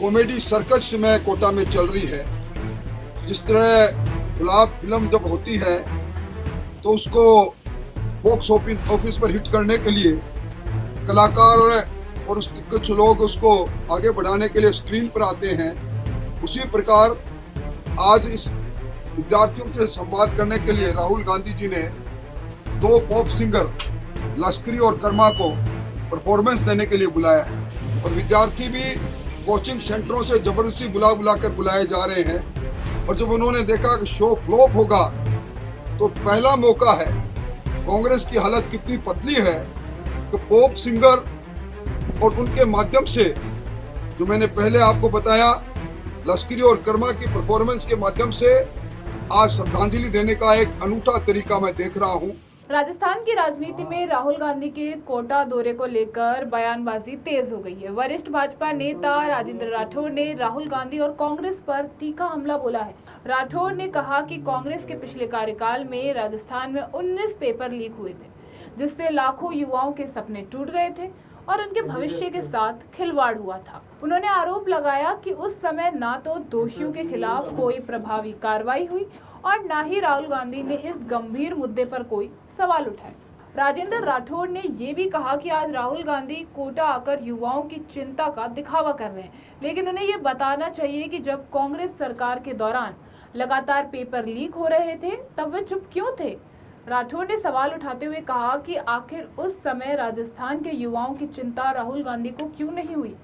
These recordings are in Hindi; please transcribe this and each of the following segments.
कॉमेडी सर्कस में कोटा में चल रही है। जिस तरह फ्लॉप फिल्म जब होती है तो उसको बॉक्स ऑफिस पर हिट करने के लिए कलाकार और उसके कुछ लोग उसको आगे बढ़ाने के लिए स्क्रीन पर आते हैं। उसी प्रकार आज इस विद्यार्थियों से संवाद करने के लिए राहुल गांधी जी ने दो पॉप सिंगर लश्करी और कर्मा को परफॉर्मेंस देने के लिए बुलाया है और विद्यार्थी भी कोचिंग सेंटरों से जबरदस्ती बुला कर बुलाए जा रहे हैं। और जब उन्होंने देखा कि शो फ्लॉप होगा तो पहला मौका है, कांग्रेस की हालत कितनी पतली है कि पॉप सिंगर और उनके माध्यम से, जो मैंने पहले आपको बताया, लश्करी और कर्मा की परफॉर्मेंस के माध्यम से आज श्रद्धांजलि देने का एक अनूठा तरीका मैं देख रहा हूँ। राजस्थान की राजनीति में राहुल गांधी के कोटा दौरे को लेकर बयानबाजी तेज हो गई है। वरिष्ठ भाजपा नेता राजेंद्र राठौड़ ने राहुल गांधी और कांग्रेस पर तीखा हमला बोला है। राठौड़ ने कहा कि कांग्रेस के पिछले कार्यकाल में राजस्थान में 19 पेपर लीक हुए थे, जिससे लाखों युवाओं के सपने टूट गए थे और उनके भविष्य के साथ खिलवाड़ हुआ था। उन्होंने आरोप लगाया कि उस समय ना तो दोषियों के खिलाफ कोई प्रभावी कार्रवाई हुई और न ही राहुल गांधी ने इस गंभीर मुद्दे पर कोई सवाल उठाए। राजेंद्र राठौड़ ने ये भी कहा कि आज राहुल गांधी कोटा आकर युवाओं की चिंता का दिखावा कर रहे हैं, लेकिन उन्हें ये बताना चाहिए कि जब कांग्रेस सरकार के दौरान लगातार पेपर लीक हो रहे थे तब वे चुप क्यों थे। राठौड़ ने सवाल उठाते हुए कहा कि आखिर उस समय राजस्थान के युवाओं की चिंता राहुल गांधी को क्यों नहीं हुई।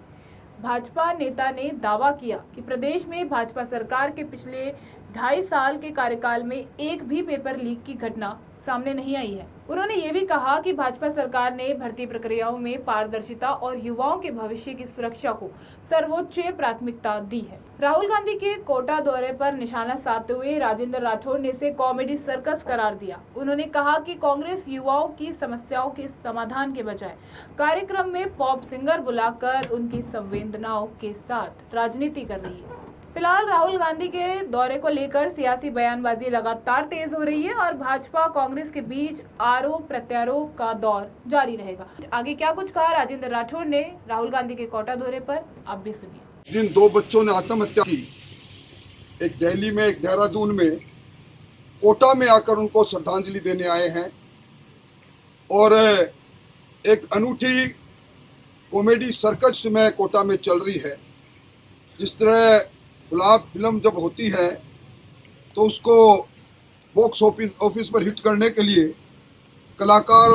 भाजपा नेता ने दावा किया कि प्रदेश में भाजपा सरकार के पिछले 2.5 साल के कार्यकाल में एक भी पेपर लीक की घटना सामने नहीं आई है। उन्होंने ये भी कहा कि भाजपा सरकार ने भर्ती प्रक्रियाओं में पारदर्शिता और युवाओं के भविष्य की सुरक्षा को सर्वोच्च प्राथमिकता दी है। राहुल गांधी के कोटा दौरे पर निशाना साधते हुए राजेंद्र राठौड़ ने इसे कॉमेडी सर्कस करार दिया। उन्होंने कहा कि कांग्रेस युवाओं की समस्याओं के समाधान के बजाय कार्यक्रम में पॉप सिंगर बुलाकर उनकी संवेदनाओं के साथ राजनीति कर रही है। फिलहाल राहुल गांधी के दौरे को लेकर सियासी बयानबाजी लगातार तेज हो रही है और भाजपा कांग्रेस के बीच आरोप प्रत्यारोप का दौर जारी रहेगा। आगे क्या कुछ कहा राजेंद्र राठौड़ ने राहुल गांधी के कोटा दौरे पर, आप भी सुनिए। जिन दो बच्चों ने आत्महत्या की, एक दिल्ली में एक देहरादून में, कोटा में आकर उनको श्रद्धांजलि देने आए हैं और एक अनूठी कॉमेडी सर्कस में कोटा में चल रही है। जिस तरह फ्लॉप फिल्म जब होती है तो उसको बॉक्स ऑफिस पर हिट करने के लिए कलाकार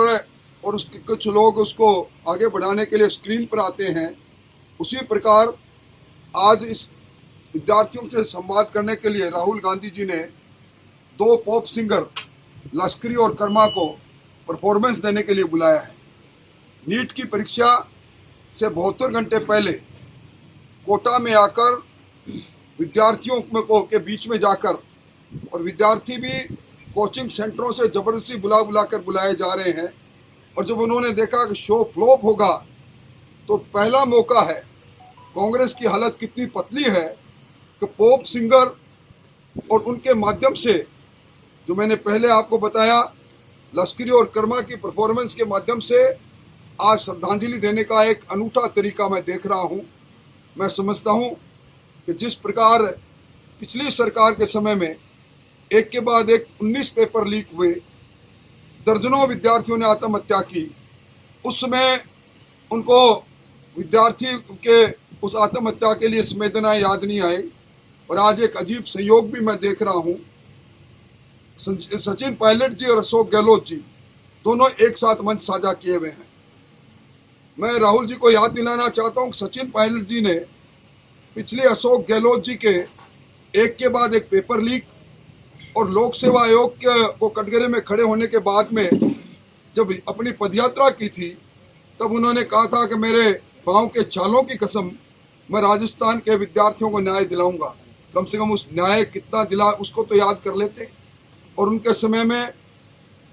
और उसके कुछ लोग उसको आगे बढ़ाने के लिए स्क्रीन पर आते हैं। उसी प्रकार आज इस विद्यार्थियों से संवाद करने के लिए राहुल गांधी जी ने दो पॉप सिंगर लश्करी और कर्मा को परफॉर्मेंस देने के लिए बुलाया है। नीट की परीक्षा से 72 घंटे पहले कोटा में आकर विद्यार्थियों के बीच में जाकर, और विद्यार्थी भी कोचिंग सेंटरों से जबरदस्ती बुला कर बुलाए जा रहे हैं। और जब उन्होंने देखा कि शो फ्लॉप होगा तो पहला मौका है, कांग्रेस की हालत कितनी पतली है कि पॉप सिंगर और उनके माध्यम से, जो मैंने पहले आपको बताया, लश्करी और कर्मा की परफॉर्मेंस के माध्यम से आज श्रद्धांजलि देने का एक अनूठा तरीका मैं देख रहा हूँ। मैं समझता हूँ कि जिस प्रकार पिछली सरकार के समय में एक के बाद एक 19 पेपर लीक हुए, दर्जनों विद्यार्थियों ने आत्महत्या की, उस समय उनको विद्यार्थी के उस आत्महत्या के लिए संवेदनाएं याद नहीं आए। और आज एक अजीब संयोग भी मैं देख रहा हूँ, सचिन पायलट जी और अशोक गहलोत जी दोनों एक साथ मंच साझा किए हुए हैं। मैं राहुल जी को याद दिलाना चाहता हूँ, सचिन पायलट जी ने पिछले अशोक गहलोत जी के एक के बाद एक पेपर लीक और लोक सेवा आयोग को कटघरे में खड़े होने के बाद में जब अपनी पदयात्रा की थी, तब उन्होंने कहा था कि मेरे पाँव के छालों की कसम, मैं राजस्थान के विद्यार्थियों को न्याय दिलाऊंगा। कम से कम उस न्याय कितना दिला उसको तो याद कर लेते। और उनके समय में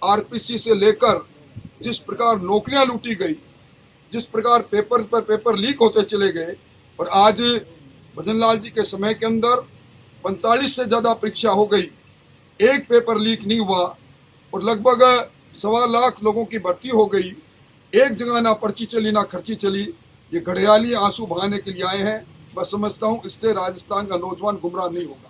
आरपीसी से लेकर जिस प्रकार नौकरियां लूटी गई, जिस प्रकार पेपर पर पेपर लीक होते चले गए, और आज भजन लाल जी के समय के अंदर 45 से ज़्यादा परीक्षा हो गई, एक पेपर लीक नहीं हुआ और लगभग 1.25 लाख लोगों की भर्ती हो गई। एक जगह ना पर्ची चली ना खर्ची चली। ये घड़ियाली आंसू बहाने के लिए आए हैं। मैं समझता हूँ इससे राजस्थान का नौजवान गुमराह नहीं होगा।